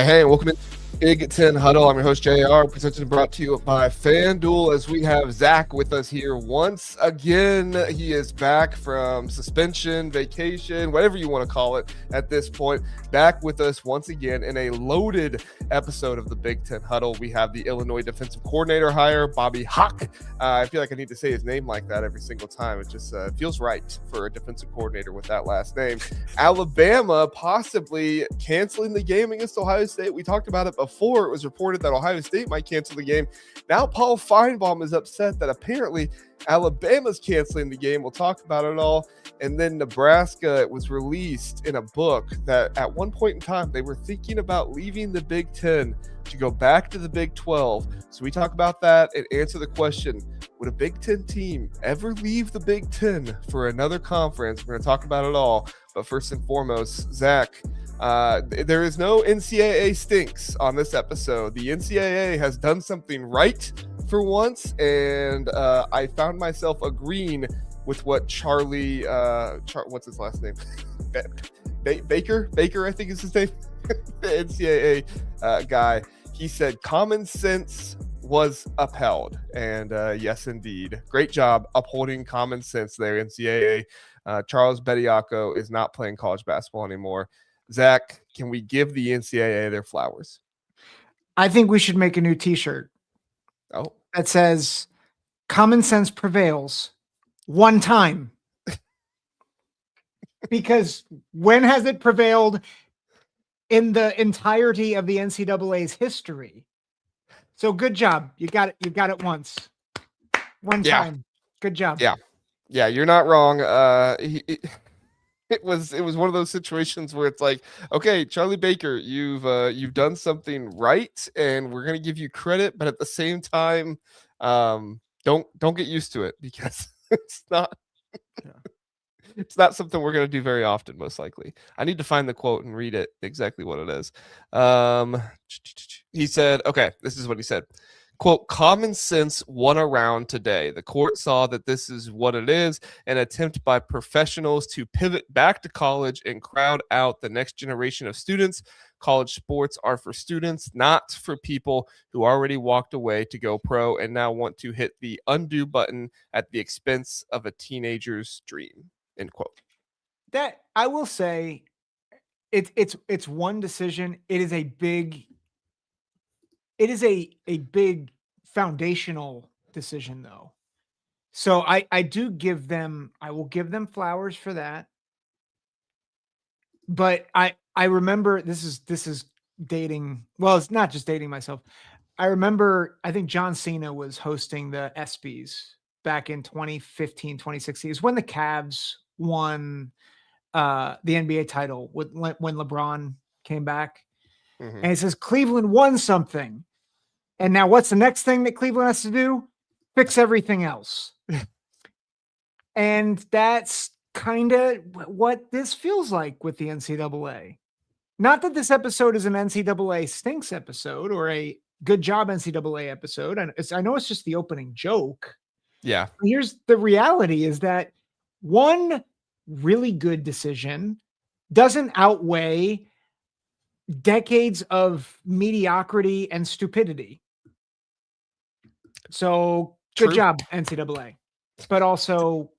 Hey, welcome to Big Ten Huddle. I'm your host, JR, presented and brought to you by FanDuel, as we have Zach with us here once again. He is back from suspension, vacation, whatever you want to call it at this point, back with us once again in a loaded episode of the Big Ten Huddle. We have the Illinois defensive coordinator hire, Bobby Hauck. I feel like I need to say his name like that every single time. It just feels right for a defensive coordinator with that last name. Alabama possibly canceling the game against Ohio State. We talked about it before. It was reported that Ohio State might cancel the game. Now Paul Finebaum is upset that apparently Alabama's canceling the game. We'll talk about it all. And then Nebraska was released in a book that at one point in time they were thinking about leaving the Big Ten to go back to the Big 12. So we talk about that and answer the question, would a Big Ten team ever leave the Big Ten for another conference? We're going to talk about it all. But first and foremost, Zach, there is no NCAA stinks on this episode. The NCAA has done something right for once, and I found myself agreeing with what Charlie, what's his last name? Baker, I think is his name. The NCAA guy. He said common sense was upheld, and yes, indeed, great job upholding common sense there, NCAA. Charles Bediako is not playing college basketball anymore. Zach, can we give the NCAA their flowers? I think we should make a new T-shirt. Oh, that says "Common sense prevails one time." Because when has it prevailed in the entirety of the NCAA's history? So good job. You got it. You got it once. One time. Good job. Yeah, you're not wrong. It was one of those situations where it's like, okay, Charlie Baker, you've done something right, and we're gonna give you credit, but at the same time, don't get used to it, because it's not it's not something we're gonna do very often, most likely. I need to find the quote and read it exactly what it is. He said, okay, this is what he said. Quote, common sense won around today. The court saw that this is what it is, an attempt by professionals to pivot back to college and crowd out the next generation of students. College sports are for students, not for people who already walked away to go pro and now want to hit the undo button at the expense of a teenager's dream. End quote. That, I will say, it's one decision. It is a big foundational decision, though. So I will give them flowers for that. But I remember, this is dating. Well, it's not just dating myself. I remember, I think John Cena was hosting the ESPYs back in 2015, 2016. It was when the Cavs won the NBA title when LeBron came back. Mm-hmm. And it says Cleveland won something. And now what's the next thing that Cleveland has to do? Fix everything else. And that's kind of what this feels like with the NCAA. Not that this episode is an NCAA stinks episode or a good job NCAA episode. I know it's just the opening joke. Yeah. Here's the reality is that one really good decision doesn't outweigh decades of mediocrity and stupidity. So good job, NCAA, but also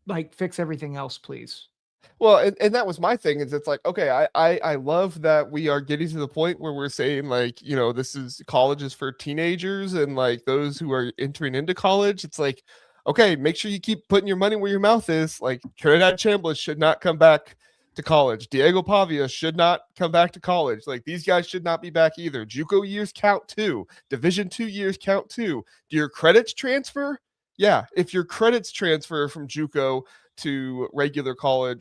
like fix everything else, please. Well, and that was my thing, is it's like, okay, I love that we are getting to the point where we're saying, like, this is college is for teenagers and like those who are entering into college. It's like, okay, make sure you keep putting your money where your mouth is. Like Trinidad Chambliss should not come back to college. Diego Pavia should not come back to college. Like these guys should not be back either. JUCO years count too. Division II years count too. Do your credits transfer? Yeah. If your credits transfer from JUCO to regular college,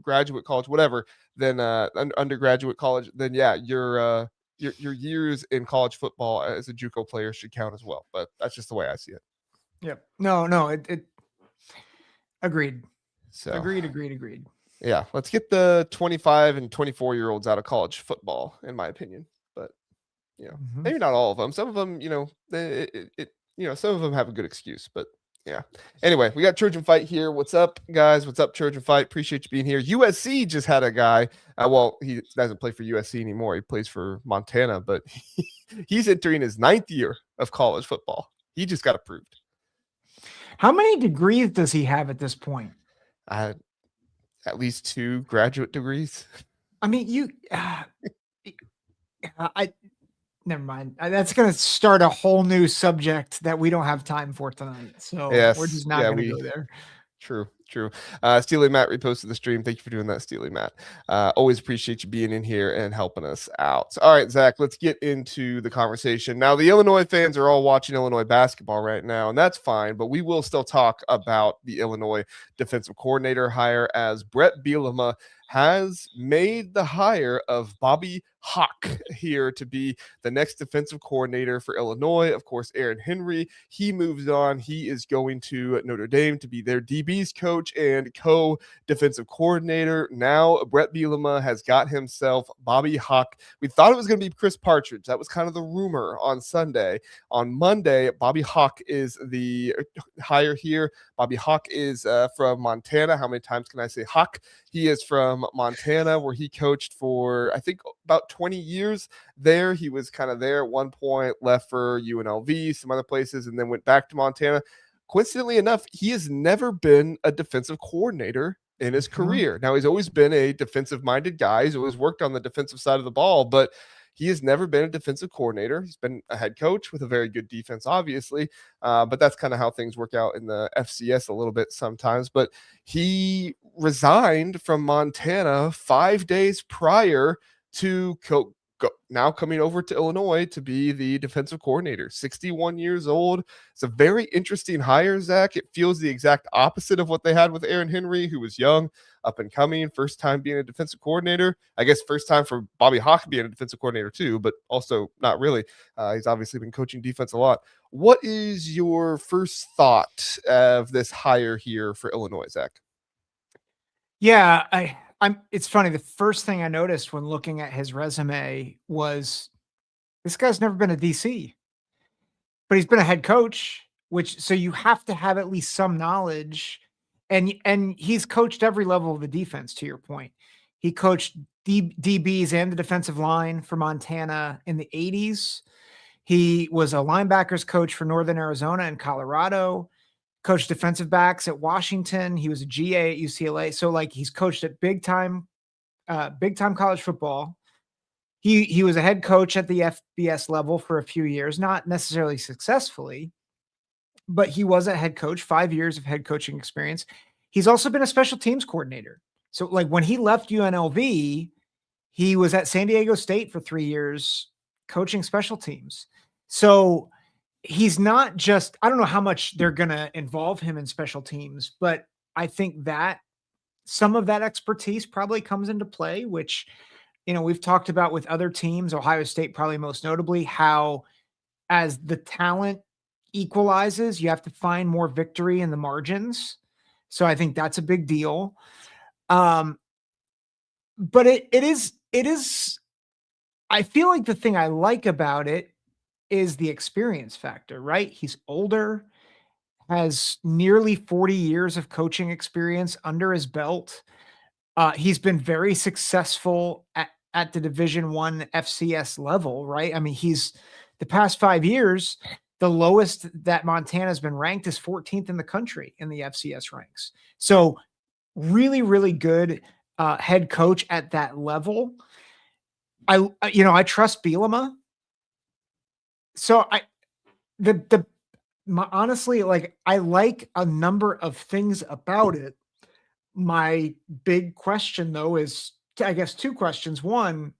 graduate college, whatever, then undergraduate college, then yeah, your years in college football as a JUCO player should count as well. But that's just the way I see it. Yep. No, it agreed. So agreed. Yeah, let's get the 25 and 24-year-olds out of college football, in my opinion. But maybe not all of them. Some of them, some of them have a good excuse. But Yeah. Anyway, we got Trojan Fight here. What's up, guys? What's up, Trojan Fight? Appreciate you being here. USC just had a guy. Well, he doesn't play for USC anymore. He plays for Montana, but he's entering his 9th year of college football. He just got approved. How many degrees does he have at this point? At least 2 graduate degrees. I mean, never mind. That's going to start a whole new subject that we don't have time for tonight. So we're just not going to go there. True. Steely Matt reposted the stream. Thank you for doing that, Steely Matt. Always appreciate you being in here and helping us out. All right, Zach, let's get into the conversation. Now, the Illinois fans are all watching Illinois basketball right now, and that's fine, but we will still talk about the Illinois defensive coordinator hire, as Bret Bielema has made the hire of Bobby Hauck here to be the next defensive coordinator for Illinois. Of course, Aaron Henry, he moves on. He is going to Notre Dame to be their DB's coach and co-defensive coordinator. Now, Bret Bielema has got himself Bobby Hauck. We thought it was going to be Chris Partridge. That was kind of the rumor on Sunday. On Monday, Bobby Hauck is the hire here. Bobby Hauck is from Montana. How many times can I say Hauck? He is from Montana, where he coached for, I think, about 20 years there. He was kind of there at one point, left for UNLV, some other places, and then went back to Montana. Coincidentally enough, he has never been a defensive coordinator in his career. Now, he's always been a defensive-minded guy. He's always worked on the defensive side of the ball, but he has never been a defensive coordinator. He's been a head coach with a very good defense, obviously, but that's kind of how things work out in the FCS a little bit sometimes. But he resigned from Montana 5 days prior to now coming over to Illinois to be the defensive coordinator. 61 years old. It's a very interesting hire, Zach. It feels the exact opposite of what they had with Aaron Henry, who was young, up and coming, first time being a defensive coordinator. I guess first time for Bobby Hauck being a defensive coordinator too, but also not really. He's obviously been coaching defense a lot. What is your first thought of this hire here for Illinois, Zach? Yeah, it's funny. The first thing I noticed when looking at his resume was this guy's never been a DC, but he's been a head coach, so you have to have at least some knowledge. And he's coached every level of the defense, to your point. He coached DBs and the defensive line for Montana in the 80s. He was a linebackers coach for Northern Arizona and Colorado. Coached defensive backs at Washington. He was a GA at UCLA. So he's coached at big time college football. He was a head coach at the FBS level for a few years, not necessarily successfully, but he was a head coach, 5 years of head coaching experience. He's also been a special teams coordinator. So when he left UNLV, he was at San Diego State for 3 years coaching special teams. So he's not just, I don't know how much they're going to involve him in special teams, but I think that some of that expertise probably comes into play, which, we've talked about with other teams, Ohio State probably most notably, how as the talent equalizes, you have to find more victory in the margins. So I think that's a big deal. But it is, I feel like the thing I like about it is the experience factor, right? He's older, has nearly 40 years of coaching experience under his belt. He's been very successful at the Division I FCS level, right? I mean, he's the past 5 years, the lowest that Montana's been ranked is 14th in the country in the FCS ranks. So really, really good head coach at that level. I trust Bielema. So honestly, I like a number of things about it. My big question though is, I guess, 2 questions. One,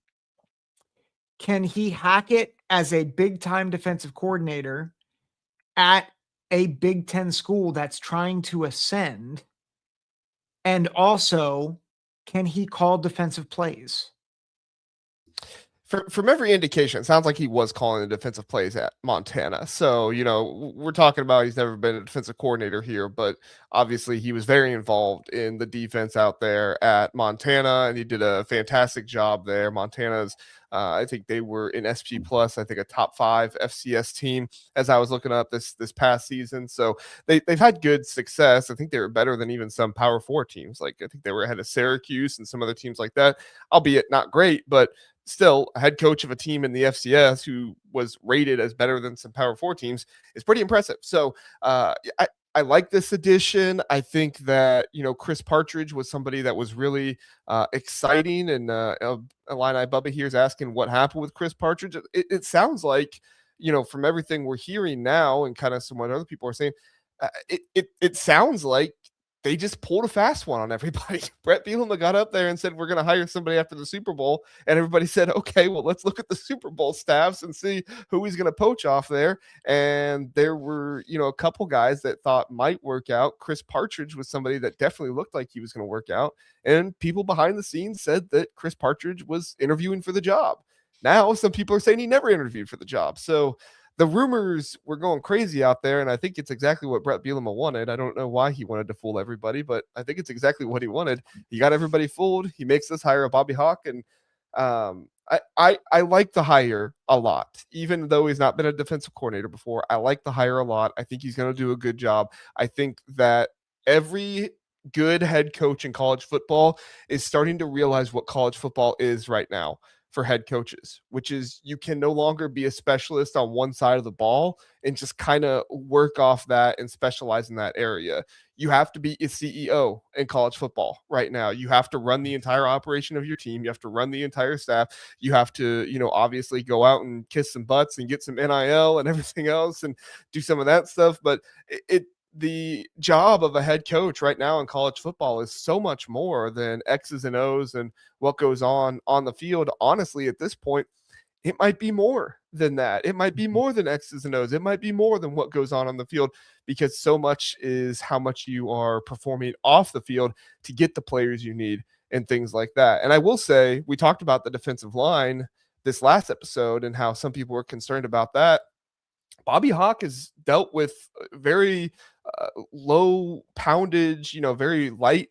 can he hack it as a big time defensive coordinator at a Big Ten school that's trying to ascend? And also, can he call defensive plays? from every indication, it sounds like he was calling the defensive plays at Montana. So, we're talking about he's never been a defensive coordinator here, but obviously he was very involved in the defense out there at Montana, and he did a fantastic job there. Montana's, I think they were in SP Plus, I think a top 5 FCS team as I was looking up this past season. So they've had good success. I think they were better than even some Power 4 teams. Like I think they were ahead of Syracuse and some other teams like that, albeit not great, but still a head coach of a team in the FCS who was rated as better than some Power 4 teams is pretty impressive. So I like this addition. I think that, Chris Partridge was somebody that was really exciting. And Illini Bubba here is asking what happened with Chris Partridge. It sounds like, from everything we're hearing now and kind of some what other people are saying, it sounds like they just pulled a fast one on everybody. Bret Bielema got up there and said, we're going to hire somebody after the Super Bowl. And everybody said, okay, well, let's look at the Super Bowl staffs and see who he's going to poach off there. And there were, a couple guys that thought might work out. Chris Partridge was somebody that definitely looked like he was going to work out. And people behind the scenes said that Chris Partridge was interviewing for the job. Now, some people are saying he never interviewed for the job. So the rumors were going crazy out there, and I think it's exactly what Bret Bielema wanted. I don't know why he wanted to fool everybody, but I think it's exactly what he wanted. He got everybody fooled. He makes us hire a Bobby Hauck, and I like the hire a lot, even though he's not been a defensive coordinator before. I like the hire a lot. I think he's going to do a good job. I think that every good head coach in college football is starting to realize what college football is right now for head coaches, which is you can no longer be a specialist on one side of the ball and just kind of work off that and specialize in that area. You have to be a CEO in college football right now. You have to run the entire operation of your team. You have to run the entire staff. You have to, obviously go out and kiss some butts and get some NIL and everything else and do some of that stuff. But the job of a head coach right now in college football is so much more than X's and O's and what goes on the field. Honestly, at this point, it might be more than that. It might be more than X's and O's. It might be more than what goes on the field, because so much is how much you are performing off the field to get the players you need and things like that. And I will say, we talked about the defensive line this last episode and how some people were concerned about that. Bobby Hauck has dealt with very low poundage, very light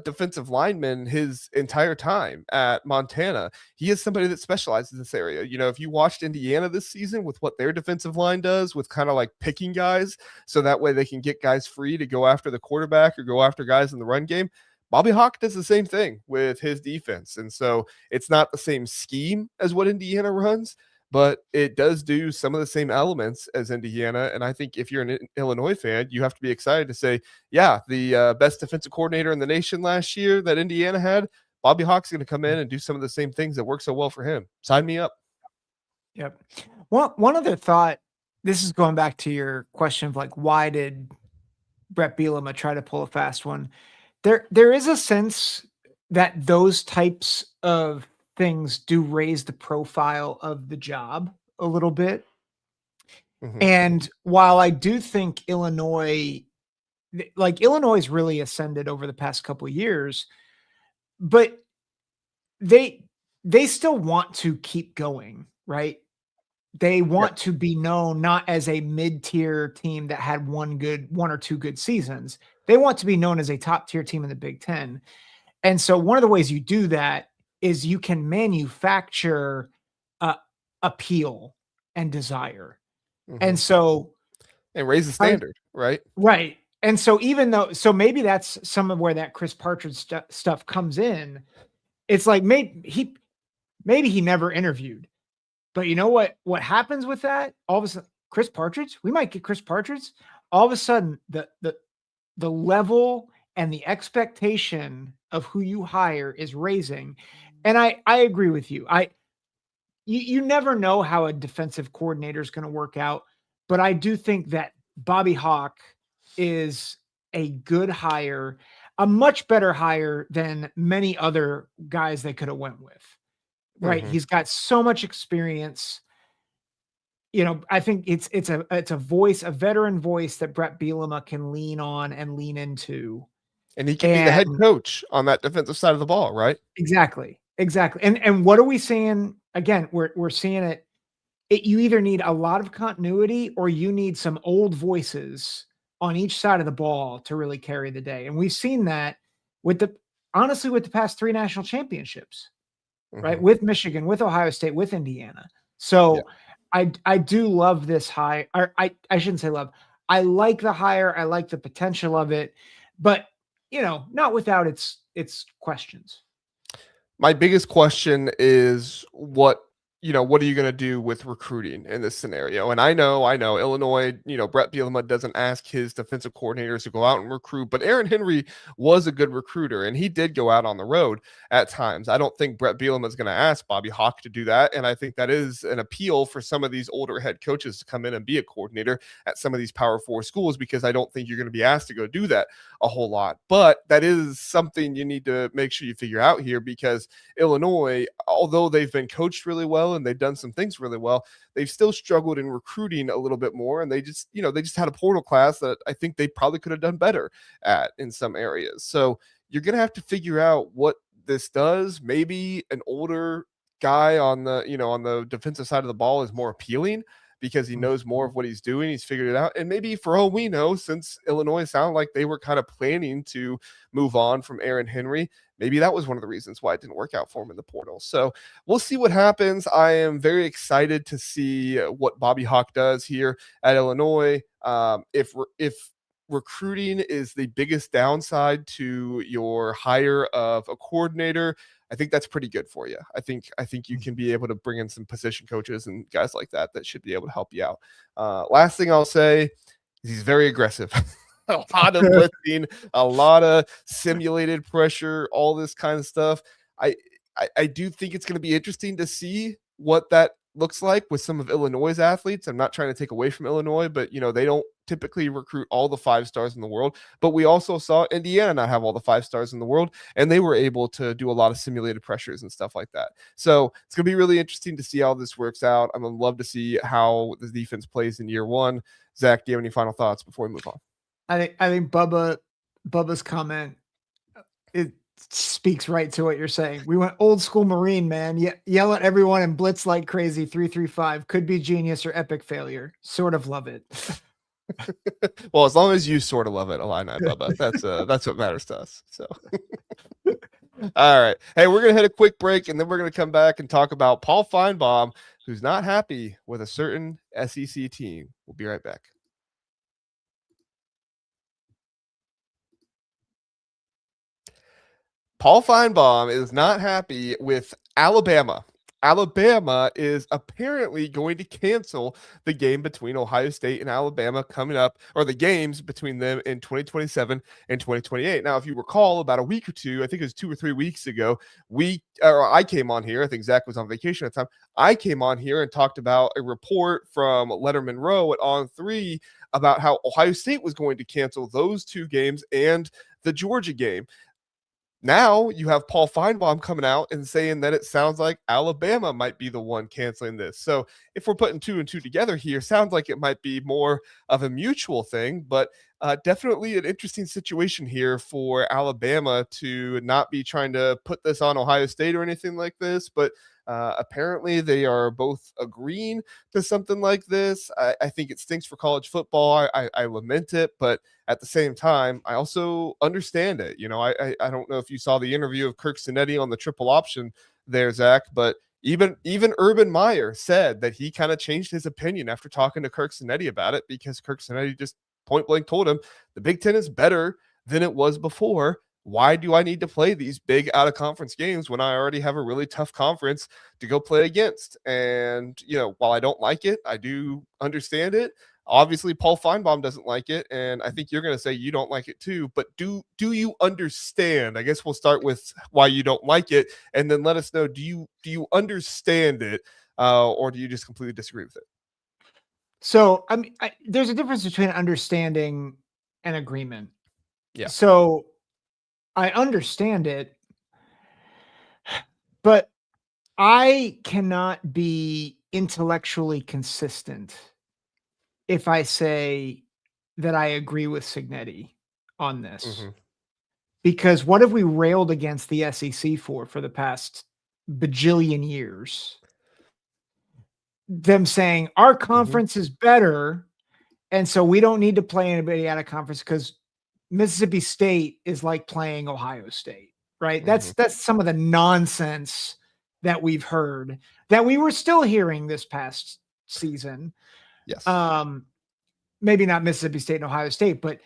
defensive lineman his entire time at Montana. He is somebody that specializes in this area. If you watched Indiana this season with what their defensive line does with kind of like picking guys so that way they can get guys free to go after the quarterback or go after guys in the run game, Bobby Hauck does the same thing with his defense. And so it's not the same scheme as what Indiana runs, but it does do some of the same elements as Indiana. And I think if you're an Illinois fan, you have to be excited to say, yeah, the best defensive coordinator in the nation last year that Indiana had, Bobby Hauck's going to come in and do some of the same things that work so well for him. Sign me up. Yep. Well, one other thought, this is going back to your question of like, why did Bret Bielema try to pull a fast one? There is a sense that those types of things do raise the profile of the job a little bit. Mm-hmm. And while I do think Illinois really ascended over the past couple of years, but they still want to keep going, right? They want to be known not as a mid-tier team that had one or two good seasons. They want to be known as a top-tier team in the Big Ten. And so one of the ways you do that is you can manufacture appeal and desire. Mm-hmm. And raise the standard, right? Right. And so so maybe that's some of where that Chris Partridge stuff comes in. It's like maybe he never interviewed, but you know what happens with that? All of a sudden, Chris Partridge, we might get Chris Partridge. All of a sudden, the level and the expectation of who you hire is raising. And I agree with you. You never know how a defensive coordinator is going to work out, but I do think that Bobby Hauck is a good hire, a much better hire than many other guys they could have went with. Right? Mm-hmm. He's got so much experience. I think it's a voice, a veteran voice that Bret Bielema can lean on and lean into. And he can be the head coach on that defensive side of the ball, right? Exactly. And what are we seeing again, we're seeing it. You either need a lot of continuity or you need some old voices on each side of the ball to really carry the day. And we've seen that honestly with the past 3 national championships, right? With Michigan, with Ohio State, with Indiana. So I do love this hire. Or I shouldn't say love. I like the hire. I like the potential of it, but not without its questions. My biggest question is what are you going to do with recruiting in this scenario? And I know Illinois, Bret Bielema doesn't ask his defensive coordinators to go out and recruit, but Aaron Henry was a good recruiter and he did go out on the road at times. I don't think Bret Bielema is going to ask Bobby Hauck to do that. And I think that is an appeal for some of these older head coaches to come in and be a coordinator at some of these Power 4 schools, because I don't think you're going to be asked to go do that a whole lot. But that is something you need to make sure you figure out here, because Illinois, although they've been coached really well and they've done some things really well, they've still struggled in recruiting a little bit more. And they just had a portal class that I think they probably could have done better at in some areas. So you're going to have to figure out what this does. Maybe an older guy on the defensive side of the ball is more appealing because he knows more of what he's doing. He's figured it out. And maybe for all we know, since Illinois sounded like they were kind of planning to move on from Aaron Henry, maybe that was one of the reasons why it didn't work out for him in the portal. So we'll see what happens. I am very excited to see what Bobby Hauck does here at Illinois. If recruiting is the biggest downside to your hire of a coordinator, I think that's pretty good for you. I think you can be able to bring in some position coaches and guys like that should be able to help you out. Last thing I'll say is he's very aggressive. A lot of blitzing, a lot of simulated pressure, all this kind of stuff. I do think it's going to be interesting to see what that looks like with some of Illinois' athletes. I'm not trying to take away from Illinois, but they don't typically recruit all the 5 stars in the world. But we also saw Indiana not have all the 5 stars in the world, and they were able to do a lot of simulated pressures and stuff like that. So it's going to be really interesting to see how this works out. I'm going to love to see how the defense plays in year 1. Zach, do you have any final thoughts before we move on? I think Bubba's comment, it speaks right to what you're saying. We went old school Marine, man. Yell at everyone and blitz like crazy. 3-3-5 could be genius or epic failure. Sort of love it. Well, as long as you sort of love it, Illini, Bubba, that's what matters to us. So, all right. Hey, we're gonna hit a quick break, and then we're gonna come back and talk about Paul Finebaum, who's not happy with a certain SEC team. We'll be right back. Paul Finebaum is not happy with Alabama. Alabama is apparently going to cancel the game between Ohio State and Alabama coming up, or the games between them in 2027 and 2028. Now, if you recall, about a week or two, I think it was 2 or 3 weeks ago, I came on here. I think Zach was on vacation at the time. I came on here and talked about a report from Letterman Row at On3 about how Ohio State was going to cancel those 2 games and the Georgia game. Now you have Paul Finebaum coming out and saying that it sounds like Alabama might be the one canceling this. So if we're putting 2 and 2 together here, sounds like it might be more of a mutual thing, but definitely an interesting situation here for Alabama to not be trying to put this on Ohio State or anything like this, but apparently they are both agreeing to something like this. I think it stinks for college football. I lament it, but at the same time, I also understand it. I don't know if you saw the interview of Kirk Cinetti on the triple option there, Zach, but even Urban Meyer said that he kind of changed his opinion after talking to Kirk Cinetti about it, because Kirk Cinetti just point blank told him the Big Ten is better than it was before. Why do I need to play these big out of conference games when I already have a really tough conference to go play against? And, while I don't like it, I do understand it. Obviously, Paul Finebaum doesn't like it, and I think you're going to say you don't like it too. But do you understand? I guess we'll start with why you don't like it, and then let us know, do you understand it, or do you just completely disagree with it? So, I mean, there's a difference between understanding and agreement. Yeah. So I understand it, but I cannot be intellectually consistent if I say that I agree with Cignetti on this. Mm-hmm. Because what have we railed against the SEC for the past bajillion years? them saying our conference is better, and so we don't need to play anybody out of conference because Mississippi State is like playing Ohio State, right? That's some of the nonsense that we've heard, that we were still hearing this past season. Yes. Maybe not Mississippi State and Ohio State, but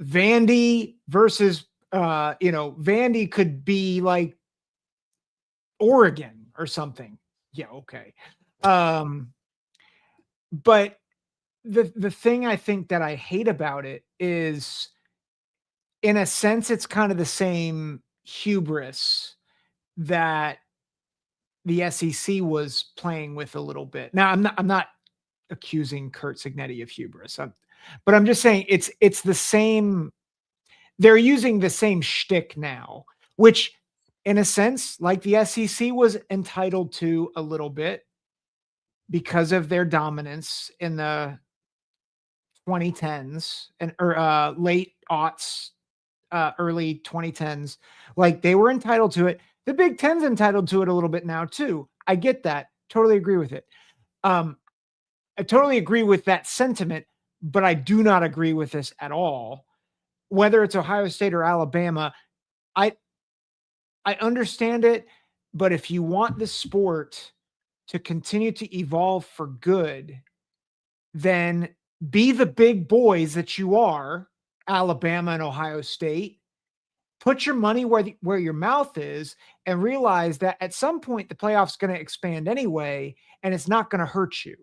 Vandy versus Vandy could be like Oregon or something. Yeah, okay. But the thing I think that I hate about it is, in a sense, it's kind of the same hubris that the SEC was playing with a little bit. Now, I'm not accusing Kurt Cignetti of hubris, but I'm just saying it's the same. They're using the same shtick now, which, in a sense, like the SEC was entitled to a little bit because of their dominance in the 2010s and late aughts, early 2010s. Like, they were entitled to it. The Big Ten's entitled to it a little bit now too. I get that. Totally agree with it. I totally agree with that sentiment, but I do not agree with this at all. Whether it's Ohio State or Alabama, I understand it, but if you want the sport to continue to evolve for good, then be the big boys that you are, Alabama and Ohio State. Put your money where your mouth is, and realize that at some point the playoff's going to expand anyway, and it's not going to hurt you.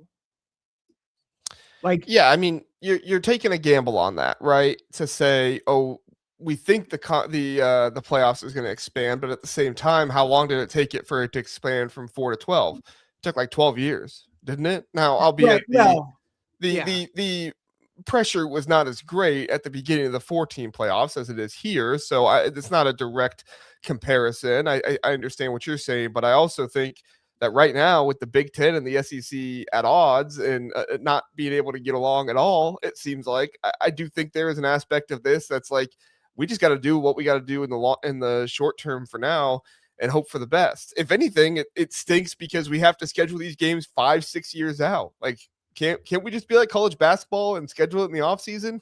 Like, yeah, I mean, you're taking a gamble on that, right? To say, oh, we think the playoffs is going to expand, but at the same time, how long did it take it for it to expand from 4 to 12? It took like 12 years, didn't it? Now, albeit the pressure was not as great at the beginning of the 14 playoffs as it is here, so it's not a direct comparison. I understand what you're saying, but I also think that right now, with the Big Ten and the SEC at odds and not being able to get along at all, it seems like I do think there is an aspect of this that's like, we just got to do what we got to do in the short term for now and hope for the best. If anything, it stinks because we have to schedule these games 5-6 years out. Like, can't we just be like college basketball and schedule it in the off season?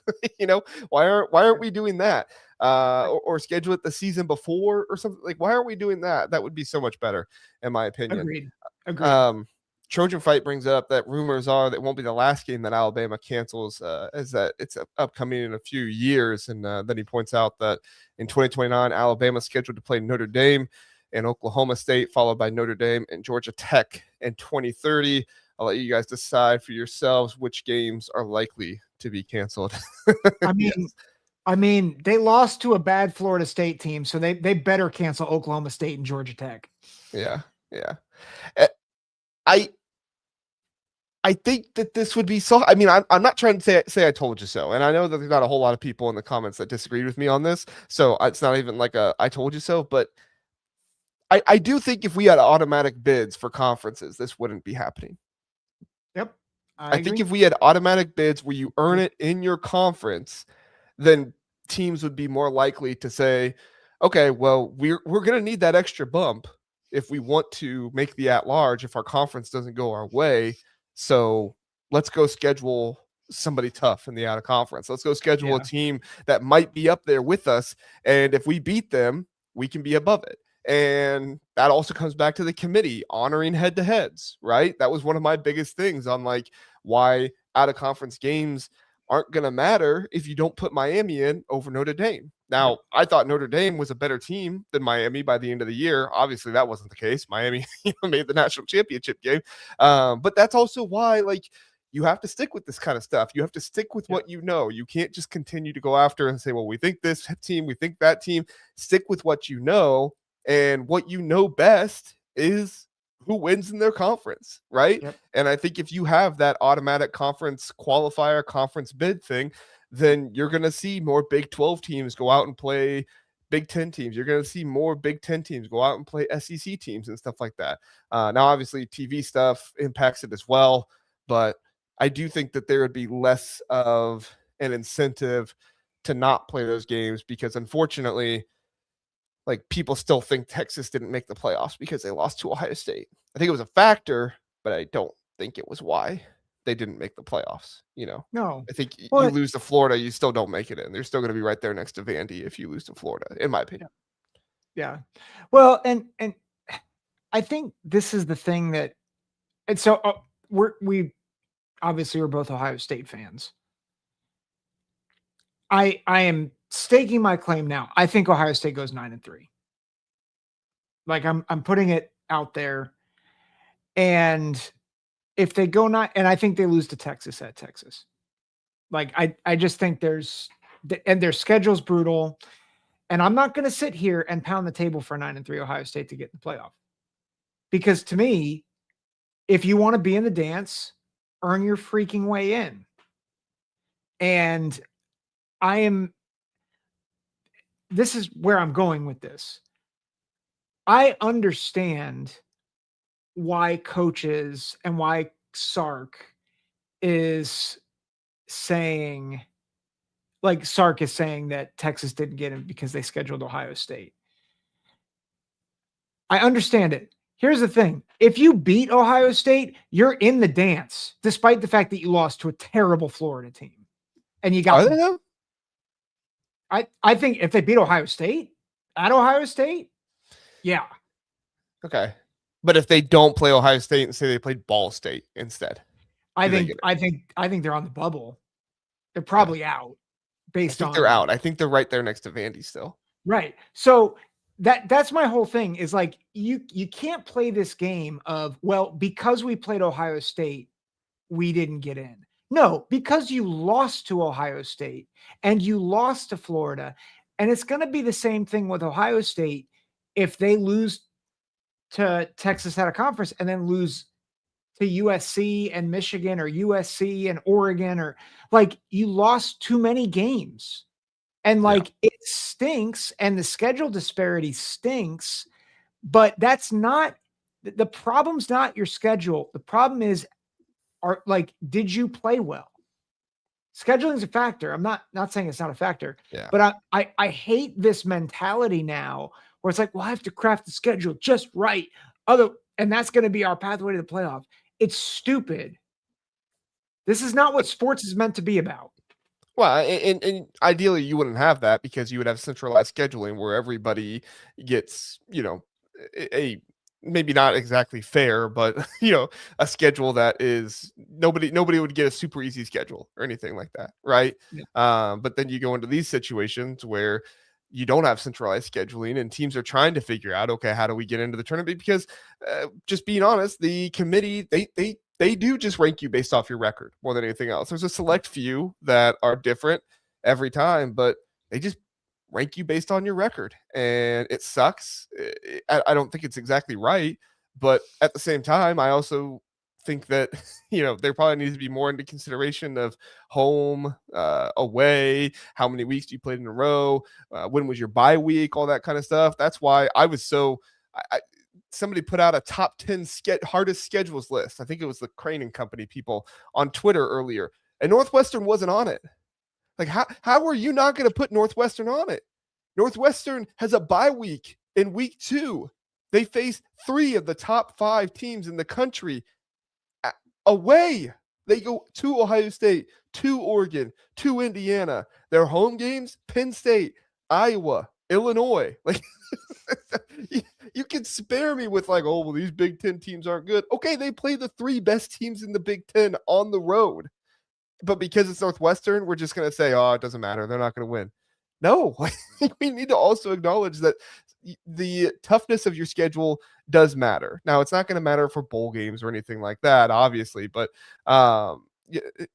Why aren't we doing that? Or schedule it the season before or something. Like, why aren't we doing that? That would be so much better, in my opinion. Agreed. Trojan Fight brings up that rumors are that it won't be the last game that Alabama cancels, as that it's upcoming in a few years. And then he points out that in 2029, Alabama is scheduled to play Notre Dame and Oklahoma State, followed by Notre Dame and Georgia Tech in 2030. I'll let you guys decide for yourselves which games are likely to be canceled. I mean, they lost to a bad Florida State team, so they better cancel Oklahoma State and Georgia Tech. Yeah. I think that this would be so. I mean, I'm not trying to say I told you so, and I know that there's not a whole lot of people in the comments that disagreed with me on this, so it's not even like a I told you so. But I do think if we had automatic bids for conferences, this wouldn't be happening. Yep. I think if we had automatic bids where you earn it in your conference, then teams would be more likely to say, okay, well, we're going to need that extra bump if we want to make the at-large if our conference doesn't go our way. So let's go schedule somebody tough in the out-of-conference. Let's go schedule a team that might be up there with us. And if we beat them, we can be above it. And that also comes back to the committee honoring head-to-heads, right? That was one of my biggest things on like why out-of-conference games aren't going to matter if you don't put Miami in over Notre Dame. Now, I thought Notre Dame was a better team than Miami by the end of the year. Obviously, that wasn't the case. Miami made the national championship game. But that's also why, like, you have to stick with this kind of stuff. You have to stick with what you know. You can't just continue to go after and say, well, we think this team, we think that team. Stick with what you know. And what you know best is who wins in their conference, right? Yep. And I think if you have that automatic conference qualifier, conference bid thing, then you're going to see more Big 12 teams go out and play Big 10 teams. You're going to see more Big 10 teams go out and play SEC teams and stuff like that. Now, obviously, TV stuff impacts it as well, but I do think that there would be less of an incentive to not play those games because, unfortunately, like people still think Texas didn't make the playoffs because they lost to Ohio State. I think it was a factor, but I don't think it was why they didn't make the playoffs. No. I think you Well, lose to Florida, you still don't make it in. They're still going to be right there next to Vandy if you lose to Florida, in my opinion. yeah. Well, and I think this is the thing that, and so we obviously we're both Ohio State fans. I am staking my claim now. I think Ohio State goes 9-3. Like I'm putting it out there. And if they go not, and I think they lose to Texas at Texas. Like I just think and their schedule's brutal. And I'm not going to sit here and pound the table for 9-3 Ohio State to get in the playoff. Because to me, if you want to be in the dance, earn your freaking way in. And this is where I'm going with this. I understand why coaches and why Sark is saying, like Sark is saying that Texas didn't get him because they scheduled Ohio State. I understand it. Here's the thing. If you beat Ohio State, you're in the dance, despite the fact that you lost to a terrible Florida team. And you got them. I think if they beat Ohio State at Ohio State, yeah. Okay. But if they don't play Ohio State and say they played Ball State instead, I think they're on the bubble. They're probably out based on. They're out. I think they're right there next to Vandy still. Right. So that's my whole thing is like you can't play this game of, well, because we played Ohio State, we didn't get in. No, because you lost to Ohio State and you lost to Florida. And it's going to be the same thing with Ohio State if they lose to Texas at a conference and then lose to USC and Michigan or USC and Oregon, or like you lost too many games. And like it stinks and the schedule disparity stinks, but that's not the problem's not your schedule. The problem is, did you play well? Scheduling is a factor. I'm not saying it's not a factor, but I hate this mentality now where it's like, well, I have to craft the schedule just right. And that's going to be our pathway to the playoff. It's stupid. This is not what sports is meant to be about. Well, and ideally you wouldn't have that because you would have centralized scheduling where everybody gets, a maybe not exactly fair, but a schedule that is nobody would get a super easy schedule or anything like that, right? Yeah. But then you go into these situations where you don't have centralized scheduling and teams are trying to figure out, okay, how do we get into the tournament? Because just being honest, the committee, they do just rank you based off your record more than anything else. There's a select few that are different every time, but they just rank you based on your record, and it sucks. I don't think it's exactly right, but at the same time, I also think that there probably needs to be more into consideration of home, away, how many weeks you played in a row, when was your bye week, all that kind of stuff. That's why I was so. Somebody put out a top 10 hardest schedules list. I think it was the Crane and Company people on Twitter earlier, and Northwestern wasn't on it. Like, how are you not going to put Northwestern on it? Northwestern has a bye week in week 2. They face 3 of the top 5 teams in the country away. They go to Ohio State, to Oregon, to Indiana. Their home games, Penn State, Iowa, Illinois. Like, you can spare me with like, oh, well, these Big Ten teams aren't good. Okay, they play the 3 best teams in the Big Ten on the road. But because it's Northwestern, we're just going to say, oh, it doesn't matter. They're not going to win. No, we need to also acknowledge that the toughness of your schedule does matter. Now, it's not going to matter for bowl games or anything like that, obviously. But at the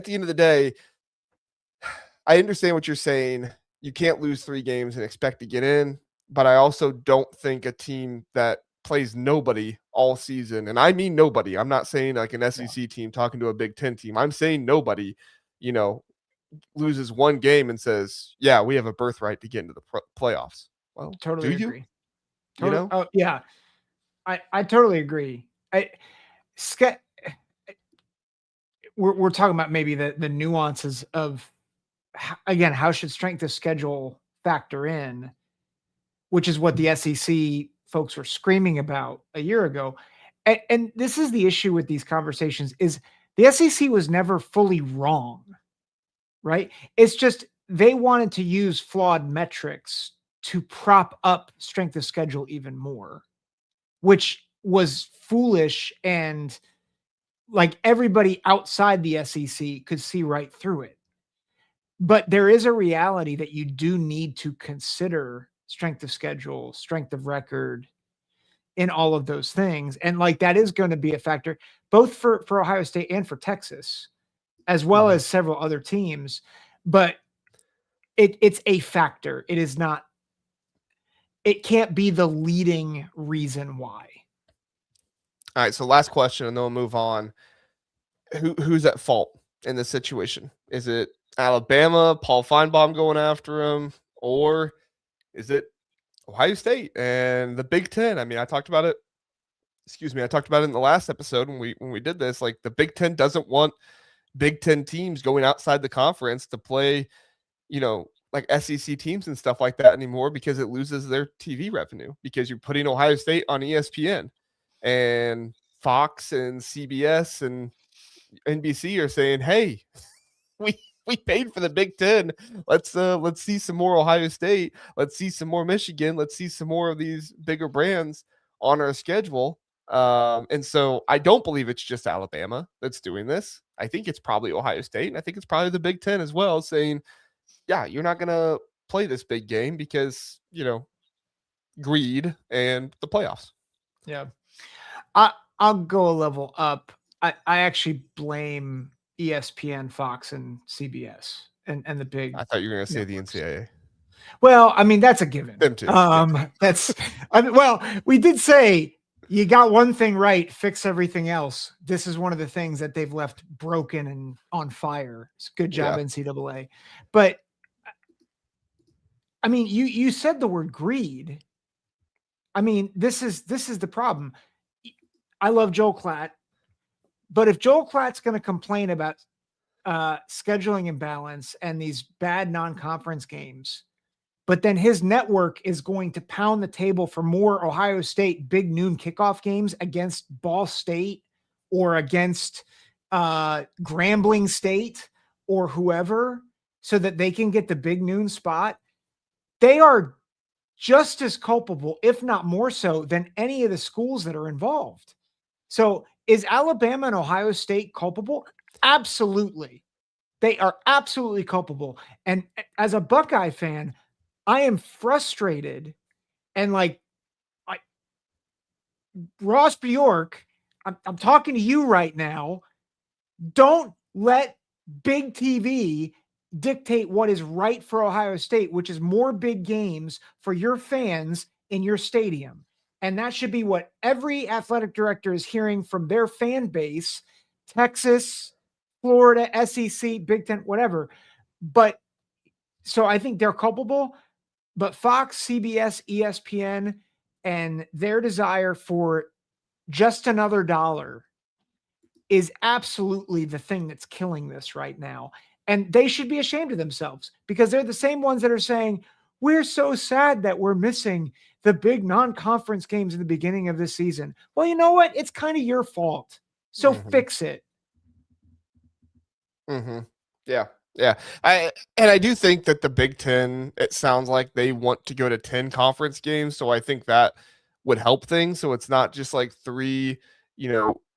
end of the day, I understand what you're saying. You can't lose 3 games and expect to get in. But I also don't think a team that plays nobody all season, and I mean nobody. I'm not saying like an SEC team talking to a Big Ten team. I'm saying nobody, loses 1 game and says, yeah, we have a birthright to get into the playoffs. Well, totally do agree. Oh, yeah. I totally agree. We're talking about maybe the nuances of, again, how should strength of schedule factor in, which is what the SEC folks were screaming about a year ago. and this is the issue with these conversations is the SEC was never fully wrong, right? It's just they wanted to use flawed metrics to prop up strength of schedule even more, which was foolish, and like everybody outside the SEC could see right through it. But there is a reality that you do need to consider strength of schedule, strength of record in all of those things. And like that is going to be a factor both for Ohio State and for Texas, as well as several other teams. But it's a factor. It is not, it can't be the leading reason why. All right, so last question, and then we'll move on. Who's at fault in this situation? Is it Alabama, Paul Finebaum going after him, or is it Ohio State and the Big Ten? I mean, I talked about it. Excuse me, I talked about it in the last episode when we did this. Like the Big Ten doesn't want Big Ten teams going outside the conference to play, like SEC teams and stuff like that anymore because it loses their TV revenue because you're putting Ohio State on ESPN. And Fox and CBS and NBC are saying, "Hey, we paid for the Big Ten. Let's see some more Ohio State. Let's see some more Michigan. Let's see some more of these bigger brands on our schedule." And so I don't believe it's just Alabama that's doing this. I think it's probably Ohio State, and I think it's probably the Big Ten as well, saying, "Yeah, you're not gonna play this big game because greed and the playoffs." Yeah. I'll go a level up. I actually blame ESPN, Fox, and CBS and the big. I thought you were going to say networks. the NCAA. Well, I mean, that's a given. Them too. Well, we did say you got one thing right, fix everything else. This is one of the things that they've left broken and on fire. It's a good job, NCAA. But I mean, you said the word greed. I mean, this is the problem. I love Joel Klatt, but if Joel Klatt's going to complain about scheduling imbalance and these bad non-conference games, but then his network is going to pound the table for more Ohio State big noon kickoff games against Ball State or against Grambling State or whoever so that they can get the big noon spot, they are just as culpable, if not more so, than any of the schools that are involved. So is Alabama and Ohio State culpable? Absolutely. They are absolutely culpable. And as a Buckeye fan, I am frustrated. And like Ross Bjork, I'm talking to you right now. Don't let big TV dictate what is right for Ohio State, which is more big games for your fans in your stadium. And that should be what every athletic director is hearing from their fan base, Texas, Florida, SEC, Big Ten, whatever. But so I think they're culpable, but Fox, CBS, ESPN, and their desire for just another dollar is absolutely the thing that's killing this right now. And they should be ashamed of themselves because they're the same ones that are saying, we're so sad that we're missing the big non-conference games in the beginning of this season. Well, you know what? It's kind of your fault. So fix it. Yeah. Yeah. I do think that the Big Ten, it sounds like they want to go to 10 conference games. So I think that would help things. So it's not just like 3,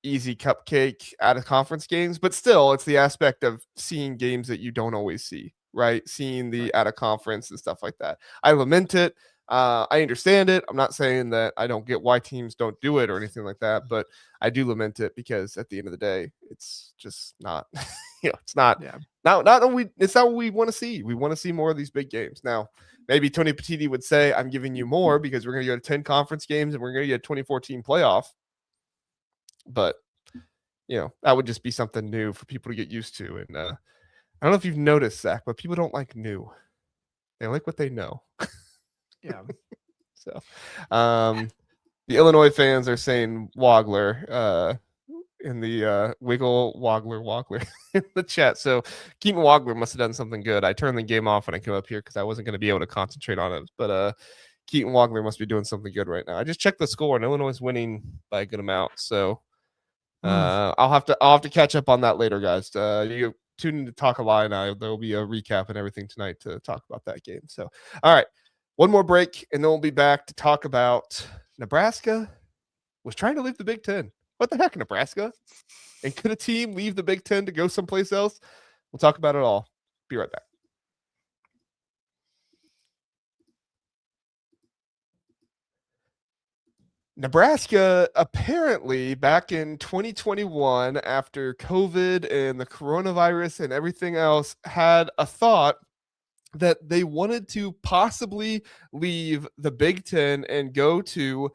easy cupcake out of conference games, but still it's the aspect of seeing games that you don't always see, right? Seeing the out of conference and stuff like that. I lament it. I understand it. I'm not saying that I don't get why teams don't do it or anything like that, but I do lament it because at the end of the day, it's just not, it's not, it's not what we want to see. We want to see more of these big games. Now, maybe Tony Petitti would say, I'm giving you more because we're going to go to 10 conference games and we're going to get a 2014 playoff. But, that would just be something new for people to get used to. And I don't know if you've noticed, Zach, but people don't like new. They like what they know. Yeah. So the Illinois fans are saying Wagler in the wiggle Wagler in the chat. So Keaton Wagler must have done something good. I turned the game off when I came up here because I wasn't going to be able to concentrate on it. But Keaton Wagner must be doing something good right now. I just checked the score, and Illinois is winning by a good amount. So I'll have to catch up on that later, guys. You tune in to Talk Illini. There will be a recap and everything tonight to talk about that game. So, all right, one more break, and then we'll be back to talk about Nebraska was trying to leave the Big Ten. What the heck, Nebraska? And could a team leave the Big Ten to go someplace else? We'll talk about it all. Be right back. Nebraska apparently back in 2021, after COVID and the coronavirus and everything else, had a thought that they wanted to possibly leave the Big Ten and go to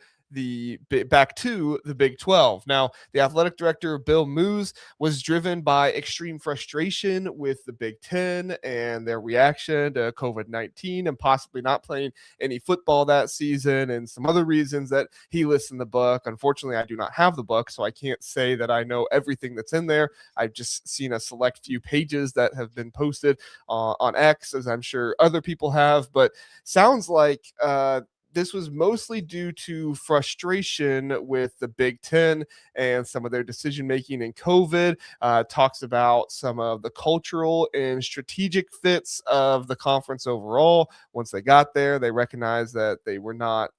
back to the Big 12. Now, the athletic director, Bill Moos, was driven by extreme frustration with the Big Ten and their reaction to COVID-19 and possibly not playing any football that season, and some other reasons that he lists in the book. Unfortunately, I do not have the book, so I can't say that I know everything that's in there. I've just seen a select few pages that have been posted on X, as I'm sure other people have, but sounds like this was mostly due to frustration with the Big Ten and some of their decision making in COVID. Talks about some of the cultural and strategic fits of the conference overall. Once they got there, they recognized that they were not,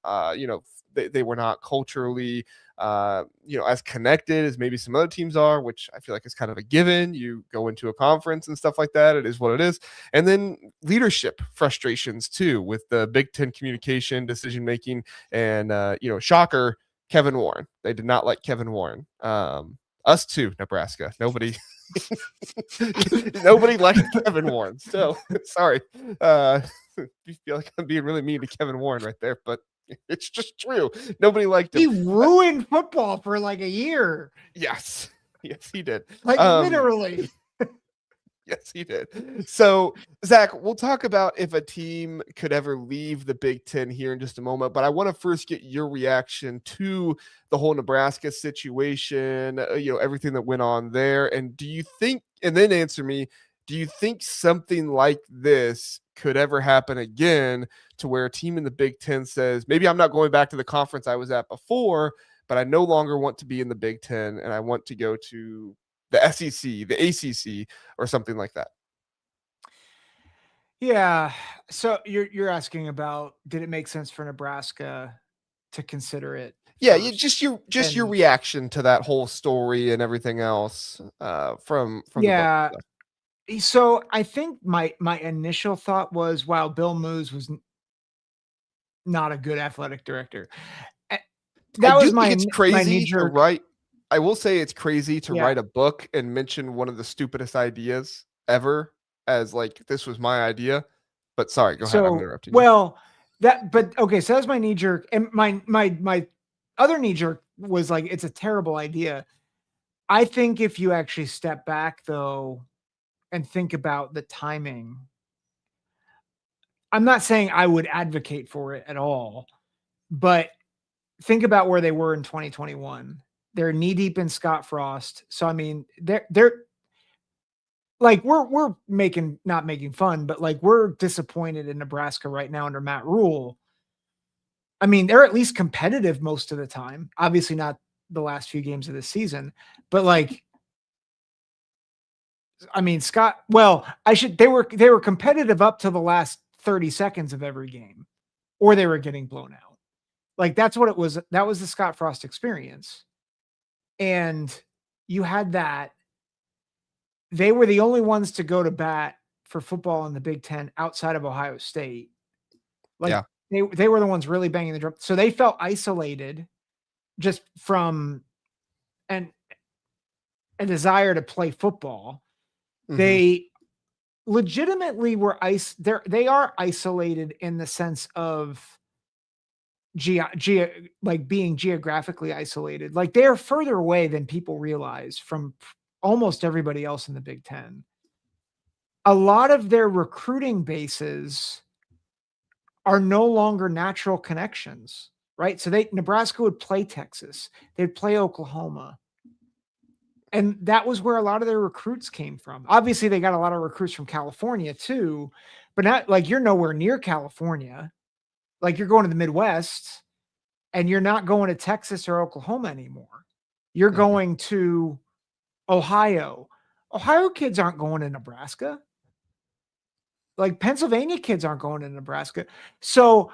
they were not culturally as connected as maybe some other teams are, which I feel like is kind of a given. You go into a conference and stuff like that. It is what it is. And then leadership frustrations too, with the Big Ten communication, decision making, and shocker, Kevin Warren. They did not like Kevin Warren. Us too, Nebraska. Nobody liked Kevin Warren. So sorry. You feel like I'm being really mean to Kevin Warren right there, but it's just true. Nobody liked him. He ruined football for like a year. Yes, he did. Like literally. Yes, he did. So, Zach, we'll talk about if a team could ever leave the Big Ten here in just a moment, but I want to first get your reaction to the whole Nebraska situation, everything that went on there. And do you think, and then answer me, do you think something like this could ever happen again, to where a team in the Big Ten says, maybe I'm not going back to the conference I was at before, but I no longer want to be in the Big Ten and I want to go to the SEC, the ACC, or something like that? Yeah. So you're asking about, did it make sense for Nebraska to consider it? Yeah, your reaction to that whole story and everything else from the book. So I think my initial thought was, wow, Bill Moos was not a good athletic director. That was it's crazy to write. I will say it's crazy to write a book and mention one of the stupidest ideas ever as like, this was my idea. But sorry, go ahead. I'm interrupting you. Well, so that was my knee jerk. And my other knee jerk was like, it's a terrible idea. I think if you actually step back though and think about the timing, I'm not saying I would advocate for it at all, but think about where they were in 2021. They're knee deep in Scott Frost. So, I mean, they're like, we're not making fun, but like, we're disappointed in Nebraska right now under Matt Rule. I mean, they're at least competitive most of the time. Obviously not the last few games of the season, but like, I mean, they were competitive up to the last 30 seconds of every game, or they were getting blown out. Like, that's what it was. That was the Scott Frost experience. And you had that. They were the only ones to go to bat for football in the Big Ten outside of Ohio State. Like, they were the ones really banging the drum. So they felt isolated just from a desire to play football. Mm-hmm. They legitimately were they are isolated in the sense of like being geographically isolated. Like, they're further away than people realize from almost everybody else in the Big Ten. A lot of their recruiting bases are no longer natural connections, right? So Nebraska would play Texas, they'd play Oklahoma. And that was where a lot of their recruits came from. Obviously, they got a lot of recruits from California too, but not like, you're nowhere near California. Like you're going to the Midwest and you're not going to Texas or Oklahoma anymore. You're going to Ohio. Ohio kids aren't going to Nebraska. Like Pennsylvania kids aren't going to Nebraska. So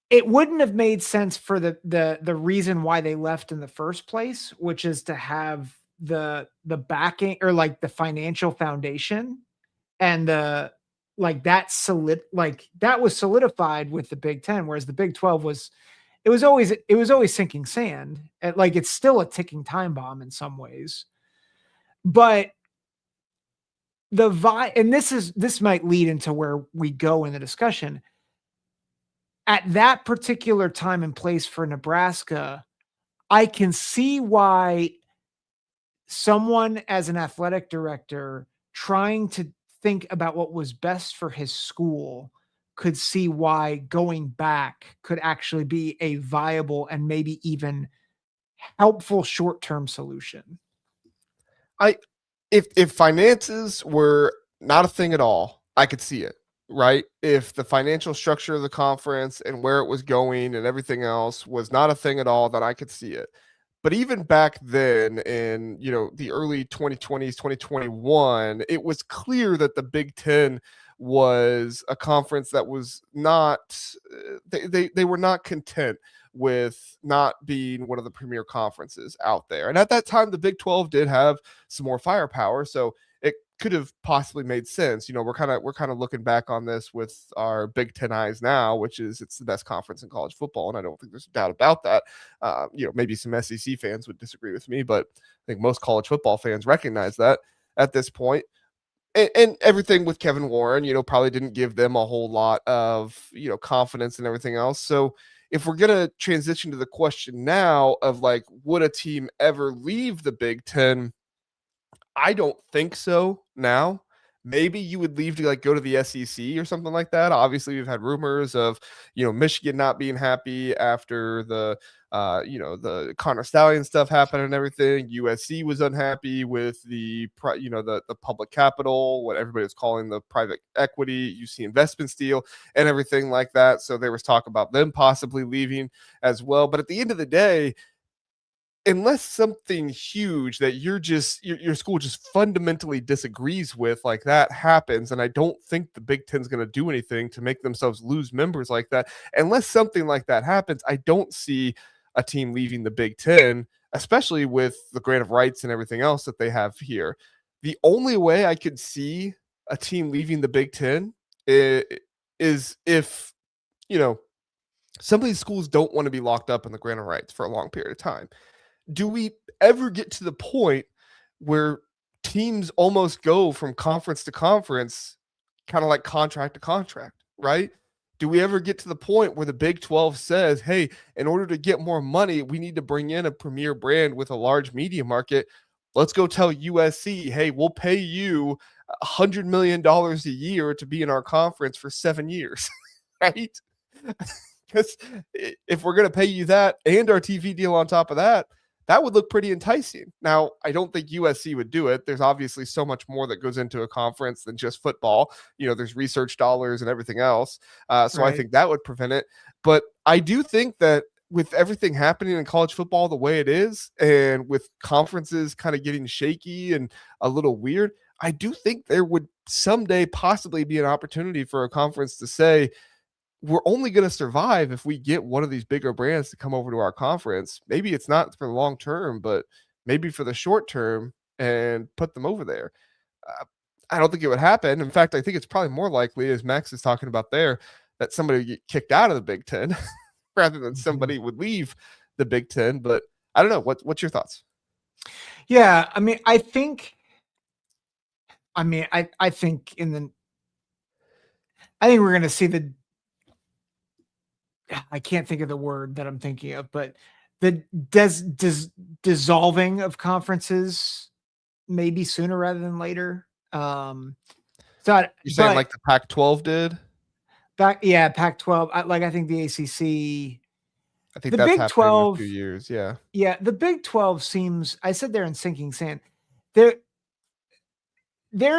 it wouldn't have made sense for the reason why they left in the first place, which is to have the backing or like the financial foundation and that was solidified with the Big Ten, whereas the Big 12 it was always sinking sand. Like it's still a ticking time bomb in some ways. But and this might lead into where we go in the discussion. At that particular time and place for Nebraska, I can see why someone as an athletic director trying to think about what was best for his school could see why going back could actually be a viable and maybe even helpful short-term solution. If finances were not a thing at all, I could see it, right? If the financial structure of the conference and where it was going and everything else was not a thing at all, then I could see it. But even back then in, the early 2020s, 2021, it was clear that the Big Ten was a conference that was not, they were not content with not being one of the premier conferences out there. And at that time, the Big 12 did have some more firepower. So it could have possibly made sense. We're kind of looking back on this with our Big Ten eyes now, which is it's the best conference in college football. And I don't think there's a doubt about that. Maybe some SEC fans would disagree with me, but I think most college football fans recognize that at this point. And everything with Kevin Warren, probably didn't give them a whole lot of, confidence and everything else. So if we're going to transition to the question now of like, would a team ever leave the Big Ten? I don't think so now. Maybe you would leave to like go to the SEC or something like that. Obviously, we've had rumors of, Michigan not being happy after the Connor Stallion stuff happened and everything. USC was unhappy with the public capital, what everybody was calling the private equity, UC investments deal and everything like that. So there was talk about them possibly leaving as well. But at the end of the day, unless something huge that your school just fundamentally disagrees with like that happens, and I don't think the Big Ten's going to do anything to make themselves lose members like that. Unless something like that happens, I don't see a team leaving the Big Ten, especially with the grant of rights and everything else that they have here. The only way I could see a team leaving the Big Ten is if, some of these schools don't want to be locked up in the grant of rights for a long period of time. Do we ever get to the point where teams almost go from conference to conference, kind of like contract to contract, right? Do we ever get to the point where the Big 12 says, hey, in order to get more money, we need to bring in a premier brand with a large media market. Let's go tell USC, hey, we'll pay you $100 million a year to be in our conference for 7 years, right? Because if we're going to pay you that and our TV deal on top of that, that would look pretty enticing. Now, I don't think USC would do it. There's obviously so much more that goes into a conference than just football. There's research dollars and everything else. So right. I think that would prevent it. But I do think that with everything happening in college football the way it is, and with conferences kind of getting shaky and a little weird, I do think there would someday possibly be an opportunity for a conference to say, we're only going to survive if we get one of these bigger brands to come over to our conference. Maybe it's not for the long term, but maybe for the short term, and put them over there. I don't think it would happen. In fact, I think it's probably more likely, as Max is talking about there, that somebody would get kicked out of the Big Ten rather than somebody would leave the Big Ten. But I don't know. What's your thoughts? Yeah, I think we're going to see I can't think of the word that I'm thinking of, but the dissolving of conferences maybe sooner rather than later. You're saying like the Pac-12 did? Pac-12. I think the ACC. I think the Big 12 in a few years. Yeah. Yeah. The Big 12 seems, I said they're in sinking sand. They're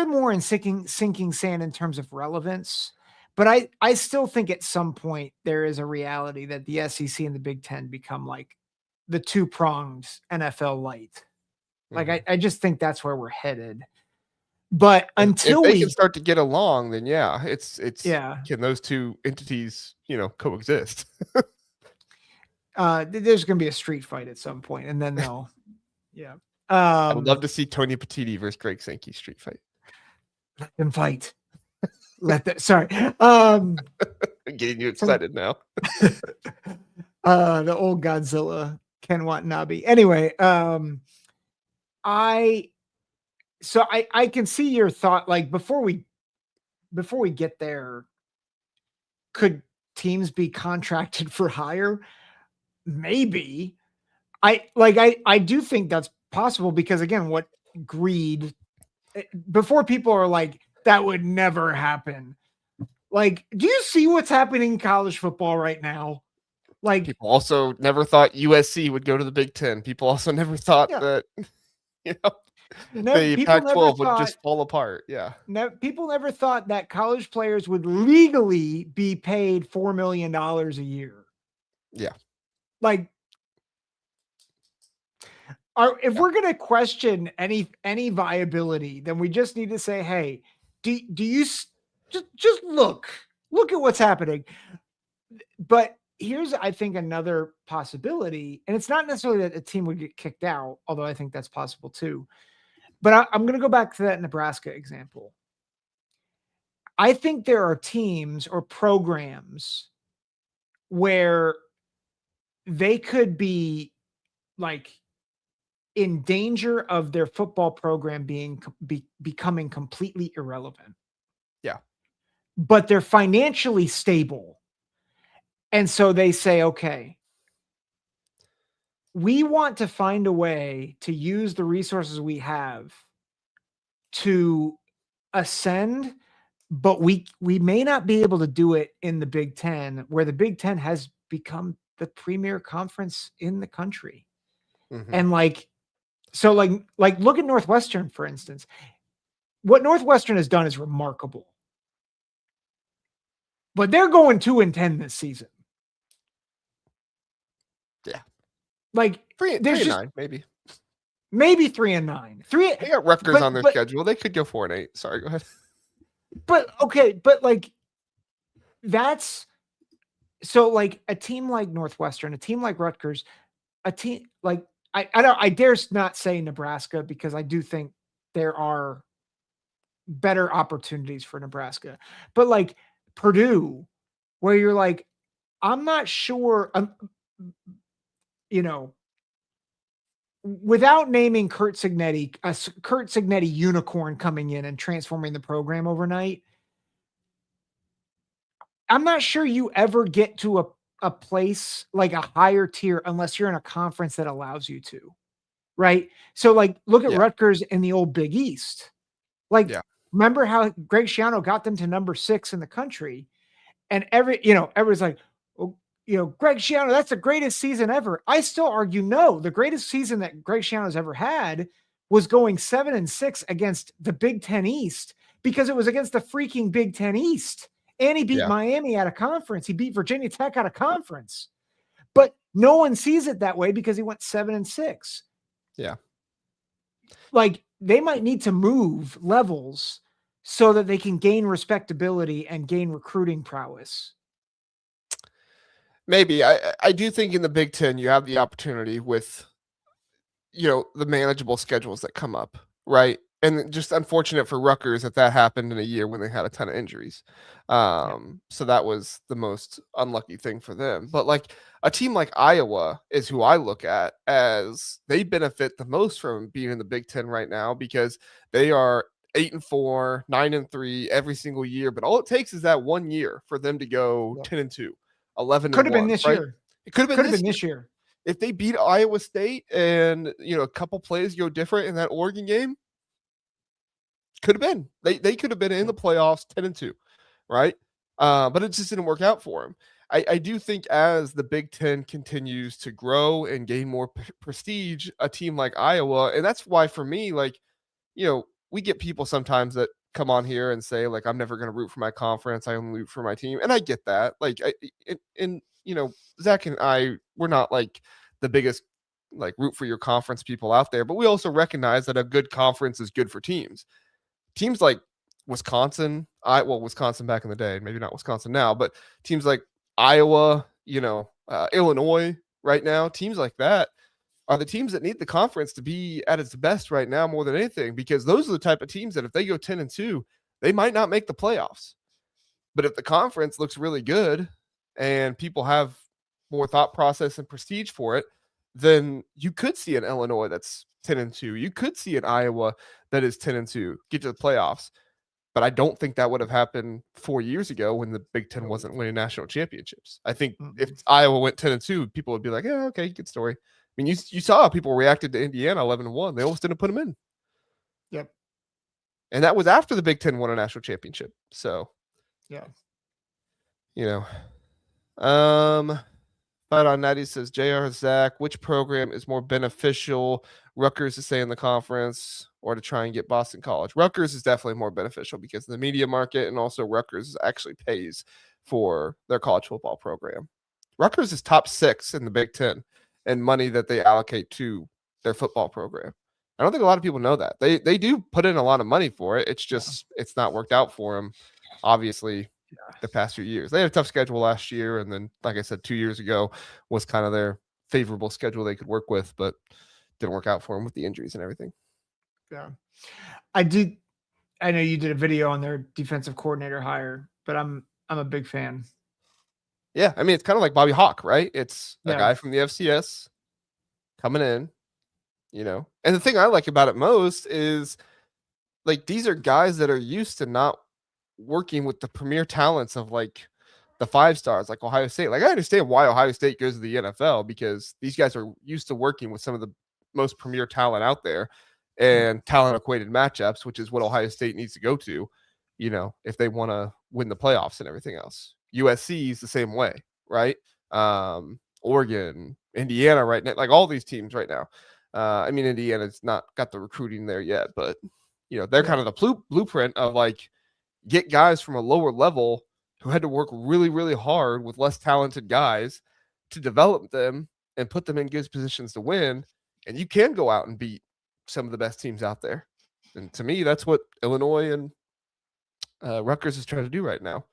more in sinking sand in terms of relevance, But I still think at some point there is a reality that the SEC and the Big Ten become like the two-pronged NFL light. Like I just think that's where we're headed. But If until they can we start to get along, then yeah, it's yeah, can those two entities, coexist? there's going to be a street fight at some point, and then they'll yeah. I would love to see Tony Petiti versus Greg Sankey street fight. Let them fight. Let that. Sorry. Getting you excited now. The old Godzilla Ken Watanabe. Anyway, I can see your thought. Like before we get there, could teams be contracted for hire? Maybe. I do think that's possible because again, what greed before people are like, that would never happen. Like, do you see what's happening in college football right now? Like, people also never thought USC would go to the Big Ten. People also never thought that, the Pac-12 would just fall apart. Yeah. People never thought that college players would legally be paid $4 million a year. Yeah. Like, if we're going to question any viability, then we just need to say, hey, do you just look at what's happening. But here's, I think, another possibility, and it's not necessarily that a team would get kicked out, although I think that's possible too. But I'm going to go back to that Nebraska example. I think there are teams or programs where they could be like in danger of their football program becoming completely irrelevant. Yeah. But they're financially stable. And so they say, okay, we want to find a way to use the resources we have to ascend, but we may not be able to do it in the Big Ten, where the Big Ten has become the premier conference in the country. Mm-hmm. And like look at Northwestern, for instance. What Northwestern has done is remarkable. But they're going 2-10 this season. Yeah. Like 3-9, maybe 3-9. They got Rutgers on their schedule. They could go 4-8. Sorry, go ahead. But okay, but like that's so like a team like Northwestern, a team like Rutgers, a team like I dare not say Nebraska because I do think there are better opportunities for Nebraska. But like Purdue, where you're like, I'm not sure, without naming Kurt Cignetti, a Kurt Cignetti unicorn coming in and transforming the program overnight, I'm not sure you ever get to a place like a higher tier unless you're in a conference that allows you to, right? So like, look at Rutgers in the old Big East. Like, remember how Greg Schiano got them to number 6 in the country, and everyone's like, Greg Schiano, that's the greatest season ever. I still argue, no, the greatest season that Greg Schiano's ever had was going 7-6 against the Big Ten East because it was against the freaking Big Ten East. And he beat Miami out of conference. He beat Virginia Tech out of conference. But no one sees it that way because he went 7-6. Yeah. Like they might need to move levels so that they can gain respectability and gain recruiting prowess. Maybe. I do think in the Big Ten, you have the opportunity with, the manageable schedules that come up, right? And just unfortunate for Rutgers that happened in a year when they had a ton of injuries. So that was the most unlucky thing for them. But like a team like Iowa is who I look at as they benefit the most from being in the Big Ten right now because they are 8-4, 9-3 every single year. But all it takes is that 1 year for them to go 10-2, 11. Could have been this year. It could have been this year. If they beat Iowa State and a couple plays go different in that Oregon game, could have been. They could have been in the playoffs 10-2, right? But it just didn't work out for them. I do think as the Big Ten continues to grow and gain more prestige, a team like Iowa, and that's why for me, like, we get people sometimes that come on here and say like I'm never going to root for my conference. I only root for my team, and I get that. Like, Zach and I, we're not like the biggest like root for your conference people out there, but we also recognize that a good conference is good for teams. Teams like Wisconsin, Wisconsin back in the day, maybe not Wisconsin now, but teams like Iowa, Illinois right now, teams like that are the teams that need the conference to be at its best right now more than anything, because those are the type of teams that if they go 10-2, they might not make the playoffs. But if the conference looks really good and people have more thought process and prestige for it, then you could see an Illinois that's 10-2. You could see an Iowa that is 10-2 get to the playoffs. But I don't think that would have happened 4 years ago when the Big Ten wasn't winning national championships. I think if Iowa went 10-2, people would be like, yeah, okay, good story. I mean, you saw how people reacted to Indiana 11-1. They almost didn't put them in. Yep. And that was after the Big Ten won a national championship. So, yeah. Fight on Natty says, JR Zach, which program is more beneficial? Rutgers to stay in the conference or to try and get Boston College? Rutgers is definitely more beneficial because of the media market, and also Rutgers actually pays for their college football program. Rutgers is top 6 in the Big Ten and money that they allocate to their football program. I don't think a lot of people know that. They do put in a lot of money for it. It's just it's not worked out for them, obviously, the past few years. They had a tough schedule last year, and then, like I said, 2 years ago was kind of their favorable schedule they could work with, but didn't work out for them with the injuries and everything. Yeah. I know you did a video on their defensive coordinator hire, but I'm a big fan. Yeah, I mean, it's kind of like Bobby Hauck, right? It's a guy from the FCS coming in, And the thing I like about it most is, like, these are guys that are used to not working with the premier talents of, like, the 5 stars, like Ohio State. Like, I understand why Ohio State goes to the NFL, because these guys are used to working with some of the most premier talent out there and talent equated matchups, which is what Ohio State needs to go to, if they want to win the playoffs and everything else. USC is the same way, right? Oregon, Indiana right now, like all these teams right now. I mean, Indiana's not got the recruiting there yet, but they're kind of the blueprint of, like, get guys from a lower level who had to work really, really hard with less talented guys to develop them and put them in good positions to win. And you can go out and beat some of the best teams out there. And to me, that's what Illinois and Rutgers is trying to do right now.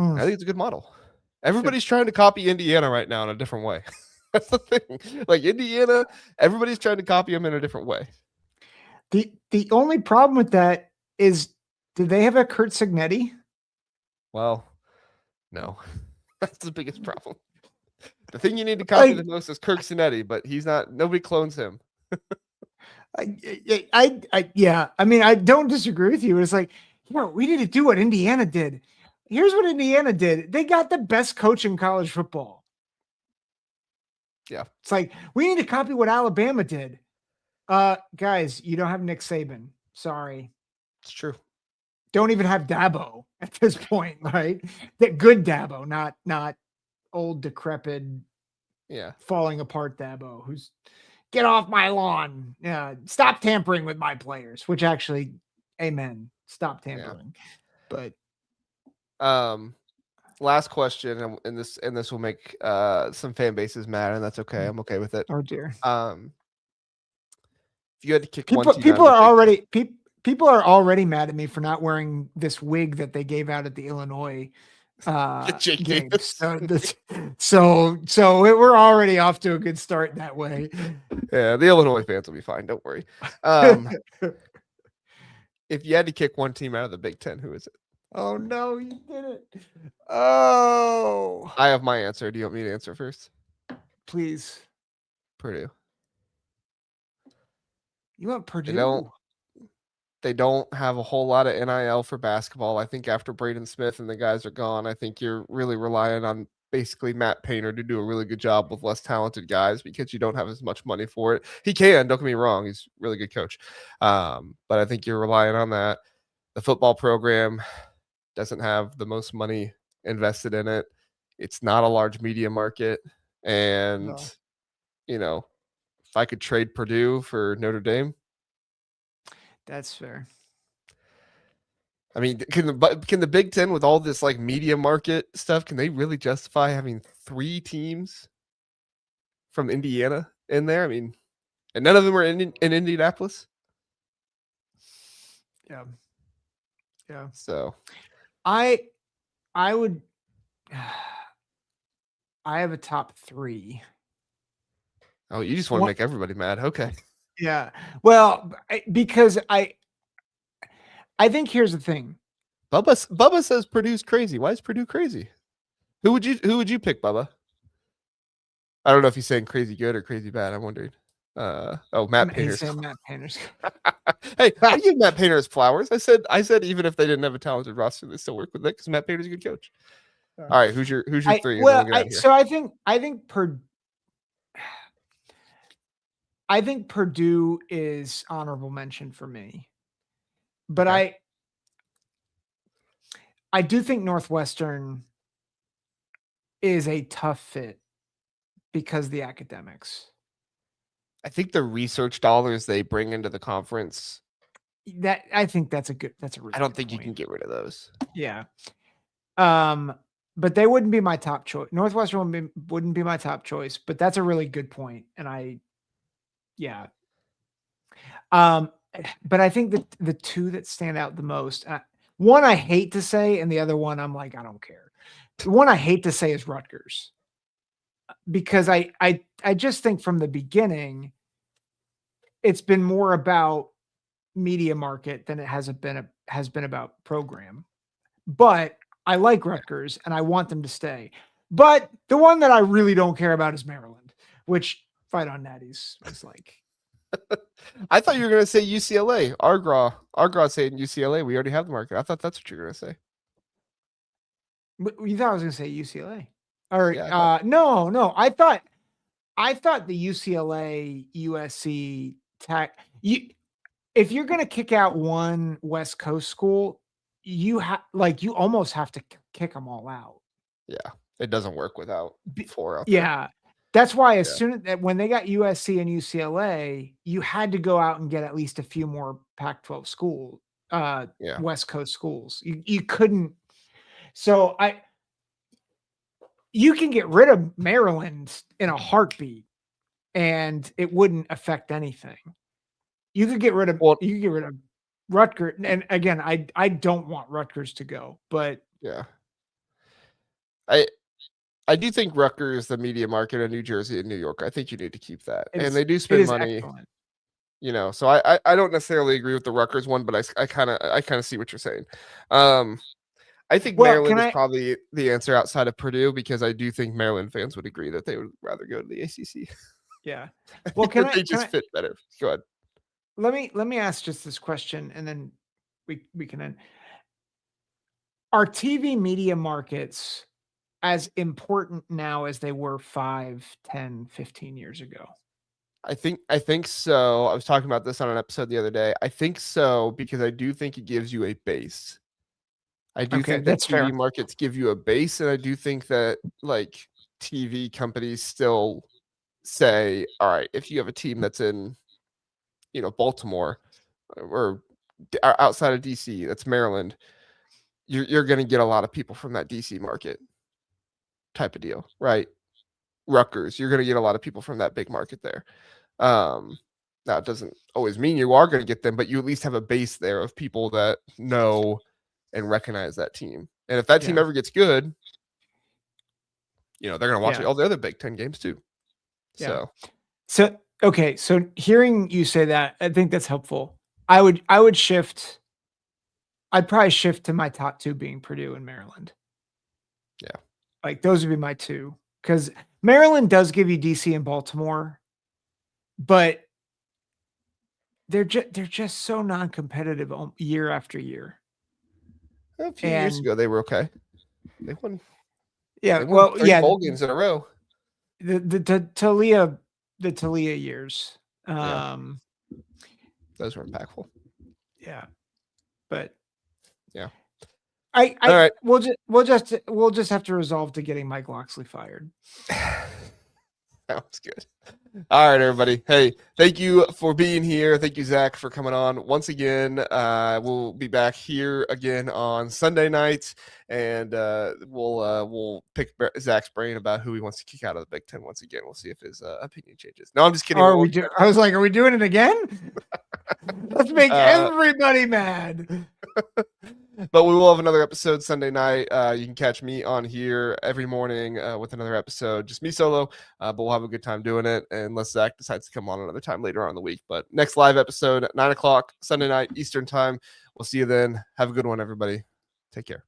I think it's a good model. Everybody's trying to copy Indiana right now in a different way. That's the thing. Like, Indiana, everybody's trying to copy them in a different way. The only problem with that is, do they have a Kurt Signetti? Well, no. That's the biggest problem. The thing you need to copy the most is Kirk Signetti, but he's not. Nobody clones him. Yeah. I mean, I don't disagree with you. It's like, we need to do what Indiana did. Here's what Indiana did. They got the best coach in college football. Yeah. It's like, we need to copy what Alabama did. Guys, you don't have Nick Saban. Sorry. It's true. Don't even have Dabo at this point, right? That good Dabo, not old, decrepit, falling apart Dabo, who's get off my lawn. Yeah, stop tampering with my players, which actually, amen. Stop tampering. Yeah. But last question, and this will make some fan bases mad, and that's okay. I'm okay with it. Oh dear. If you had to kick people are already mad at me for not wearing this wig that they gave out at the Illinois game. So we're already off to a good start that way. Yeah, the Illinois fans will be fine. Don't worry. If you had to kick one team out of the Big Ten, who is it? Oh no, you did it. Oh, I have my answer. Do you want me to answer first? Please. Purdue. You want Purdue? They don't have a whole lot of NIL for basketball. I think after Braden Smith and the guys are gone, I think you're really relying on basically Matt Painter to do a really good job with less talented guys, because you don't have as much money for it. He can, don't get me wrong. He's a really good coach. But I think you're relying on that. The football program doesn't have the most money invested in it. It's not a large media market. And, if I could trade Purdue for Notre Dame. That's fair. I mean, can the Big Ten with all this like media market stuff, can they really justify having 3 teams from Indiana in there? I mean, and none of them are in Indianapolis. Yeah. Yeah. So I would I have a top 3. oh, you just want to make everybody mad. Okay. Yeah. Well, because I think here's the thing. Bubba says Purdue's crazy. Why is Purdue crazy? Who would you pick, Bubba? I don't know if he's saying crazy good or crazy bad. I'm wondering. Matt Painter. He's saying Matt Painter's. Hey, I give Matt Painter his flowers. I said even if they didn't have a talented roster, they still work with it because Matt Painter's a good coach. All right, who's your 3? Well, I think Purdue is honorable mention for me, but okay. I do think Northwestern is a tough fit because of the academics. I think the research dollars they bring into the conference. I think that's a really I don't think you can get rid of those. Yeah. But they wouldn't be my top choice. Northwestern wouldn't be my top choice, but that's a really good point. And but I think that the 2 that stand out the most, one I hate to say, and the other one I'm like, I don't care. The one I hate to say is Rutgers, because I just think from the beginning, it's been more about media market than it has been about program. But I like Rutgers and I want them to stay. But the one that I really don't care about is Maryland, which Fight on Natties was like. I thought you were going to say UCLA. Argraw saying UCLA. We already have the market. I thought that's what you were going to say. You thought I was going to say UCLA? Or no. I thought the UCLA, USC, if you're going to kick out one West Coast school, you almost have to kick them all out. Yeah, it doesn't work without 4 out there. Yeah, that's why soon as when they got USC and UCLA, you had to go out and get at least a few more Pac-12 schools, West Coast schools. You couldn't. So you can get rid of Maryland in a heartbeat, and it wouldn't affect anything. You could get rid of Rutgers, and again, I don't want Rutgers to go, but yeah, I do think Rutgers, the media market in New Jersey and New York, I think you need to keep that, and they do spend money. Excellent. So I don't necessarily agree with the Rutgers one, but I kind of see what you're saying. I think Maryland is probably the answer outside of Purdue, because I do think Maryland fans would agree that they would rather go to the ACC. Yeah, well, they just fit better. Go ahead. Let me ask just this question, and then we can end. Are TV media markets as important now as they were 5, 10, 15 years ago? I think so. I was talking about this on an episode the other day. I think so, because I do think it gives you a base. I do think that TV markets give you a base, and I do think that like TV companies still say, all right, if you have a team that's in, Baltimore or outside of DC, that's Maryland, you're going to get a lot of people from that DC market type of deal, right? Rutgers, you're going to get a lot of people from that big market there. Now, it doesn't always mean you are going to get them, but you at least have a base there of people that know and recognize that team. And if that team ever gets good, they're going to watch all the other Big Ten games too. Yeah. So okay. So hearing you say that, I think that's helpful. I'd probably shift to my top 2 being Purdue and Maryland. Yeah. Like those would be my 2, because Maryland does give you DC and Baltimore, but they're just so non-competitive year after year. A few years ago, they were okay. They won. Yeah, they won 3 bowl games in a row. The Talia years. Those were impactful. Yeah, but yeah, all right. We'll just have to resolve to getting Mike Loxley fired. Sounds good. All right, everybody. Hey, thank you for being here. Thank you, Zach, for coming on once again. We'll be back here again on Sunday night, and we'll pick Zach's brain about who he wants to kick out of the Big Ten once again. We'll see if his opinion changes. No, I'm just kidding. I was like, are we doing it again? Let's make everybody mad. But we will have another episode Sunday night. You can catch me on here every morning with another episode, just me solo. But we'll have a good time doing it, unless Zach decides to come on another time later on in the week. But next live episode at 9 o'clock Sunday night Eastern time. We'll see you then. Have a good one, everybody. Take care.